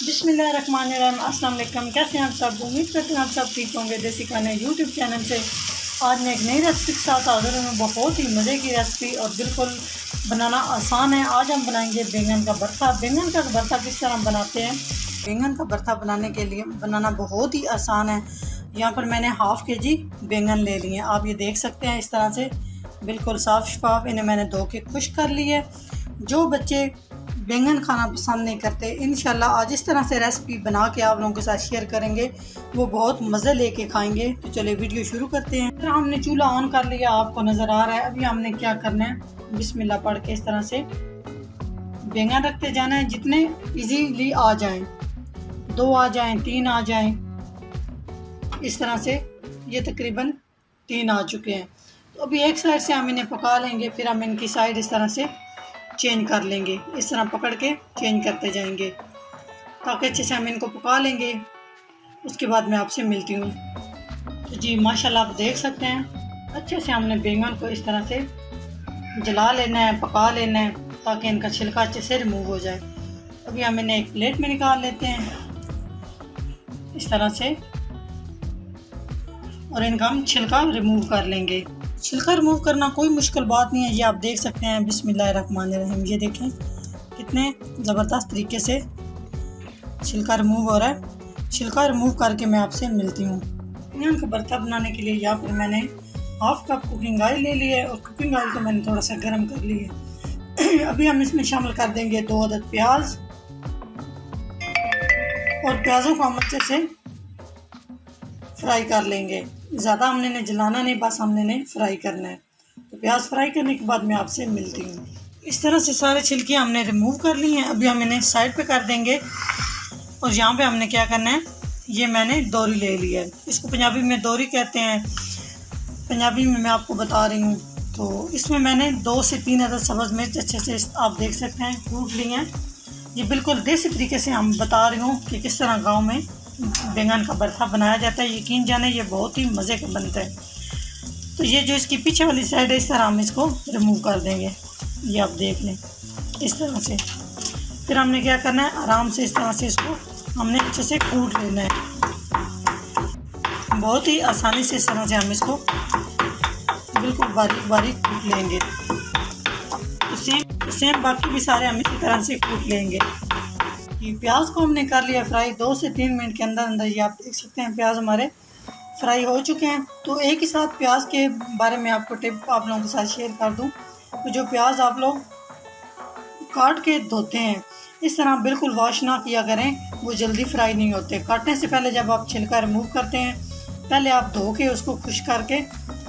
बिस्मिल्लाहिर्रहमानिर्रहीम। अस्सलाम वालेकुम। कैसे हैं आप सब? उम्मीद करते हैं आप सब ठीक होंगे। देसी खाने यूट्यूब चैनल से आज मैं एक नई रेसिपी के साथ हाजिर हूँ। बहुत ही मज़े की रेसिपी और बिल्कुल बनाना आसान है। आज हम बनाएंगे बैंगन का भरता। बैंगन का भरता किस तरह बनाते हैं? बैंगन का भरता बनाना बहुत ही आसान है। यहाँ पर मैंने हाफ़ के-जी बैंगन ले लिए हैं। आप ये देख सकते हैं इस तरह से बिल्कुल साफ़ शफाफ। इन्हें मैंने धो के खुश्क कर लिए। जो बच्चे बैंगन खाना पसंद नहीं करते, इंशाल्लाह आज इस तरह से रेसिपी बना के आप लोगों के साथ शेयर करेंगे, वो बहुत मज़े लेके खाएंगे। तो चलिए वीडियो शुरू करते हैं। तो हमने चूल्हा ऑन कर लिया, आपको नज़र आ रहा है। अभी हमने क्या करना है, बिस्मिल्लाह पढ़ के इस तरह से बैंगन रखते जाना है। जितने इजीली आ जाएं, 2 आ जाएं, 3 आ जाएं, इस तरह से। ये तकरीबन 3 आ चुके हैं। तो अभी एक साइड से हम इन्हें पका लेंगे, फिर हम इनकी साइड इस तरह से चेंज कर लेंगे। इस तरह पकड़ के चेंज करते जाएंगे ताकि अच्छे से हम इनको पका लेंगे। उसके बाद मैं आपसे मिलती हूँ। तो जी माशाल्लाह आप देख सकते हैं अच्छे से हमने बैंगन को इस तरह से जला लेना है, पका लेना है ताकि इनका छिलका अच्छे से रिमूव हो जाए। अभी हम इन्हें एक प्लेट में निकाल लेते हैं इस तरह से, और इनका हम छिलका रिमूव कर लेंगे। छिलका रिमूव करना कोई मुश्किल बात नहीं है। ये आप देख सकते हैं बिस्मिल्लाहिर्रहमानिर्रहीम। ये देखें कितने ज़बरदस्त तरीके से छिलका रिमूव हो रहा है। छिलका रिमूव करके मैं आपसे मिलती हूँ। बैंगन का भरता बनाने के लिए यहाँ पर मैंने हाफ़ कप कुकिंग ऑयल ले लिया है और कुकिंग ऑयल को मैंने थोड़ा सा गर्म कर लिया है। अभी हम इसमें शामिल कर देंगे 2 अदद प्याज, और प्याज़ों को हम अच्छे से फ्राई कर लेंगे। ज़्यादा हमने इन्हें जलाना नहीं, बस हमने इन्हें फ्राई करना है। तो प्याज फ्राई करने के बाद मैं आपसे मिलती हूँ। इस तरह से सारे छिलके हमने रिमूव कर लिए हैं। अभी हम इन्हें साइड पे कर देंगे। और यहाँ पे हमने क्या करना है, ये मैंने दोरी ले लिया है। इसको पंजाबी में दोरी कहते हैं, पंजाबी में मैं आपको बता रही हूँ। तो इसमें मैंने 2 से 3 अदद सब्ज़ मिर्च अच्छे से आप देख सकते हैं कूट ली हैं। ये बिल्कुल देसी तरीके से हम बता रही हूँ कि किस तरह गाँव में बैंगन का भरता बनाया जाता है। यकीन जाने ये बहुत ही मज़े का बनता है। तो ये जो इसकी पीछे वाली साइड है, इस तरह हम इसको रिमूव कर देंगे। ये आप देख लें इस तरह से। फिर हमने क्या करना है, आराम से इस तरह से इसको हमने अच्छे से कूट लेना है। बहुत ही आसानी से इस तरह से हम इसको बिल्कुल बारीक बारीक कूट लेंगे। तो सेम बाकी भी सारे हम इसी तरह से कूट लेंगे। प्याज को हमने कर लिया फ्राई 2 से 3 मिनट के अंदर अंदर। ये आप देख सकते हैं प्याज हमारे फ्राई हो चुके हैं। तो एक ही साथ प्याज के बारे में आपको टिप आप लोगों के साथ शेयर कर दूं। तो जो प्याज आप लोग काट के धोते हैं, इस तरह बिल्कुल वॉश ना किया करें, वो जल्दी फ्राई नहीं होते। काटने से पहले जब आप छिलका रिमूव करते हैं, पहले आप धो के उसको खुश्क करके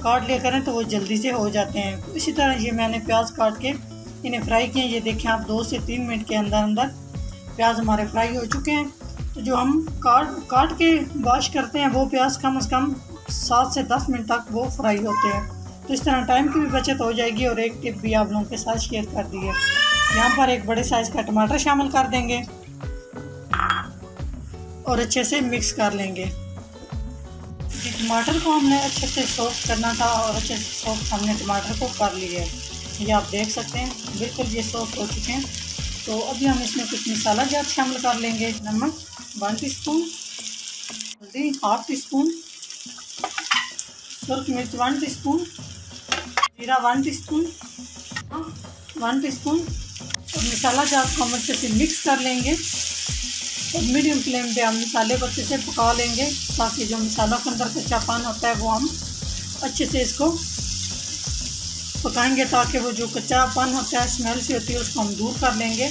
काट लिया करें, तो वो जल्दी से हो जाते हैं। इसी तरह ये मैंने प्याज काट के इन्हें फ्राई किए। ये देखें आप 2 से 3 मिनट के अंदर अंदर प्याज हमारे फ्राई हो चुके हैं। तो जो हम काट के वॉश करते हैं, वो प्याज कम से कम 7 से 10 मिनट तक वो फ्राई होते हैं। तो इस तरह टाइम की भी बचत हो जाएगी। और एक टिप भी आप लोगों के साथ शेयर कर दी है। यहाँ पर एक बड़े साइज़ का टमाटर शामिल कर देंगे और अच्छे से मिक्स कर लेंगे। टमाटर को हमने अच्छे से सॉफ्ट करना था और अच्छे से सॉफ्ट हमने टमाटर को कर लिया है। ये आप देख सकते हैं बिल्कुल ये सॉफ्ट हो चुके हैं। तो अभी हम इसमें कुछ मसाला जात शामिल कर लेंगे। नमक 1 टीस्पून, हल्दी 1/2 टीस्पून, सुर्ख मिर्च 1 टीस्पून, जीरा 1 टीस्पून, 1 टीस्पून। और मसाला जात को हम अच्छे से मिक्स कर लेंगे। और मीडियम फ्लेम पे हम मसाले को अच्छे से पका लेंगे ताकि जो मसालों के अंदर कच्चापन होता है वो हम अच्छे से इसको पकाएंगे, ताकि वो जो कच्चापन होता है, स्मेल सी होती है, उसको हम दूर कर लेंगे।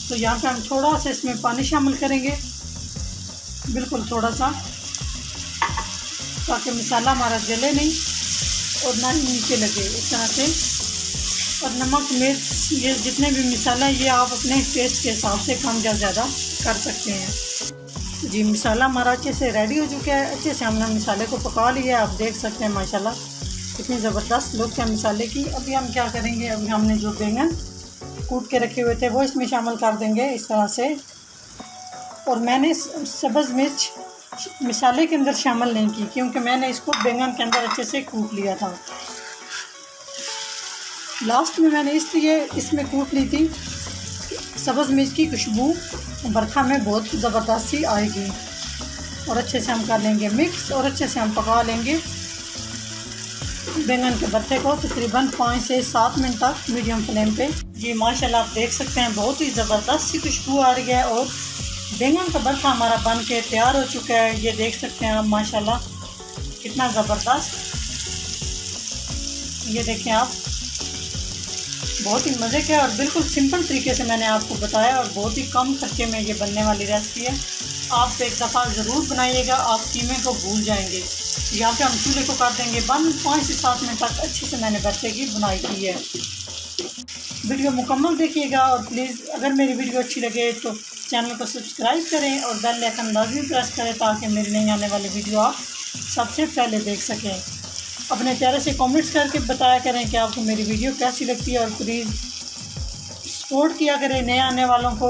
तो यहाँ पे हम थोड़ा सा इसमें पानी शामिल करेंगे, बिल्कुल थोड़ा सा, ताकि मसाला हमारा जले नहीं और ना ही नीचे लगे इस तरह से। और नमक मिर्च ये जितने भी मसाला है, ये आप अपने टेस्ट के हिसाब से कम या ज़्यादा कर सकते हैं। जी मसाला हमारा अच्छे से रेडी हो चुका है। अच्छे से हमने मसाले को पका लिया है। आप देख सकते हैं माशाल्लाह कितनी ज़बरदस्त लुक है मसाले की। अभी हम क्या करेंगे, अभी हमने जो बैंगन कूट के रखे हुए थे वो इसमें शामिल कर देंगे इस तरह से। और मैंने सब्ज़ मिर्च मसाले के अंदर शामिल नहीं की, क्योंकि मैंने इसको बैंगन के अंदर अच्छे से कूट लिया था। लास्ट में मैंने इसलिए इसमें कूट ली थी सब्ज़ मिर्च की खुशबू बरखा में बहुत ज़बरदस्ती आएगी। और अच्छे से हम कर लेंगे मिक्स और अच्छे से हम पका लेंगे बैंगन के भरते को तकरीबन 5 से 7 मिनट तक मीडियम फ्लेम पे। जी माशाल्लाह आप देख सकते हैं बहुत ही ज़बरदस्त सी खुशबू आ रही है और बैंगन का भरता हमारा बन के तैयार हो चुका है। ये देख सकते हैं आप माशाल्लाह कितना ज़बरदस्त। ये देखें आप, बहुत ही मज़े का और बिल्कुल सिंपल तरीके से मैंने आपको बताया और बहुत ही कम खर्चे में ये बनने वाली रेसिपी है। आप एक दफ़ा ज़रूर बनाइएगा, आप कीमे को भूल जाएंगे। यहाँ पे हम चूल्हे को कर देंगे बंद। 5 से 7 मिनट तक अच्छे से मैंने भरते की बुनाई की है। वीडियो मुकम्मल देखिएगा और प्लीज़ अगर मेरी वीडियो अच्छी लगे तो चैनल को सब्सक्राइब करें और बेल आइकन लाजमी प्रेस करें ताकि मेरी नई आने वाली वीडियो आप सबसे पहले देख सकें। अपने प्यारे से कमेंट्स करके बताया करें कि आपको मेरी वीडियो कैसी लगती है और प्लीज़ सपोर्ट किया करें नए आने वालों को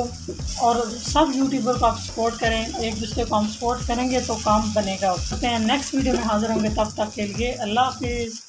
और सब यूट्यूबर को आप सपोर्ट करें। एक दूसरे को हम सपोर्ट करेंगे तो काम बनेगा। नेक्स्ट वीडियो में हाज़िर होंगे, तब तक के लिए अल्लाह हाफिज़।